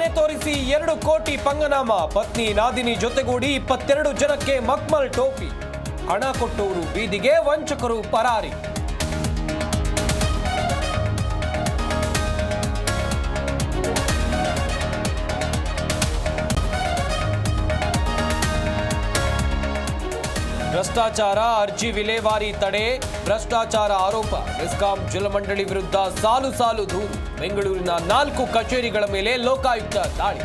ಮನೆ ತೋರಿಸಿ 2 ಕೋಟಿ ಪಂಗನಾಮ. ಪತ್ನಿ ನಾದಿನಿ ಜೊತೆಗೂಡಿ 22 ಜನಕ್ಕೆ ಮಕ್ಮಲ್ ಟೋಪಿ. ಹಣ ಕೊಟ್ಟವರು ಬೀದಿಗೆ, ವಂಚಕರು ಪರಾರಿ. ಭ್ರಷ್ಟಾಚಾರ ಅರ್ಜಿ ವಿಲೇವಾರಿ ತಡೆ. ಭ್ರಷ್ಟಾಚಾರ ಆರೋಪ. ಮೆಸ್ಕಾಂ ಜಲಮಂಡಳಿ ವಿರುದ್ಧ ಸಾಲು ದೂರು. ಬೆಂಗಳೂರಿನ 4 ಕಚೇರಿಗಳ ಮೇಲೆ ಲೋಕಾಯುಕ್ತ ದಾಳಿ.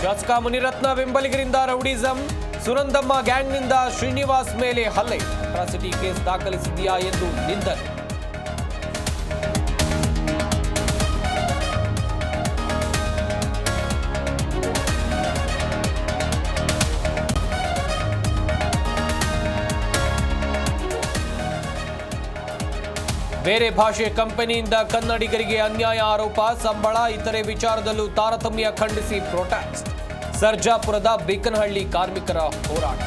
ಶಾಸಕ ಮುನಿರತ್ನ ಬೆಂಬಲಿಗರಿಂದ ರೌಡಿಸಂ. ಸುನಂದಮ್ಮ ಗ್ಯಾಂಗ್ನಿಂದ ಶ್ರೀನಿವಾಸ್ ಮೇಲೆ ಹಲ್ಲೆ. ಅಟ್ರಾಸಿಟಿ ಕೇಸ್ ದಾಖಲಿಸಿದೆಯಾ ಎಂದು ನಿಂದನೆ. ಬೇರೆ ಭಾಷೆ ಕಂಪನಿಯಿಂದ ಕನ್ನಡಿಗರಿಗೆ ಅನ್ಯಾಯ ಆರೋಪ. ಸಂಬಳ ಇತರೆ ವಿಚಾರದಲ್ಲೂ ತಾರತಮ್ಯ ಖಂಡಿಸಿ ಪ್ರೊಟೆಸ್ಟ್. ಸರ್ಜಾಪುರದ ಬೇಕನಹಳ್ಳಿ ಕಾರ್ಮಿಕರ ಹೋರಾಟ.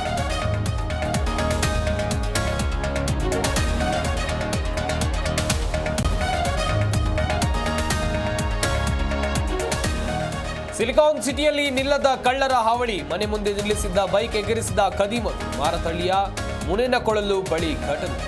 ಸಿಲಿಕಾನ್ ಸಿಟಿಯಲ್ಲಿ ನಿಲ್ಲದ ಕಳ್ಳರ ಹಾವಳಿ. ಮನೆ ಮುಂದೆ ನಿಲ್ಲಿಸಿದ್ದ ಬೈಕ್ ಎಗರಿಸಿದ ಖದೀಮರು. ಮಾರತಳ್ಳಿಯ ಮುನೇನಕೊಳಲು ಬಳಿ ಘಟನೆ.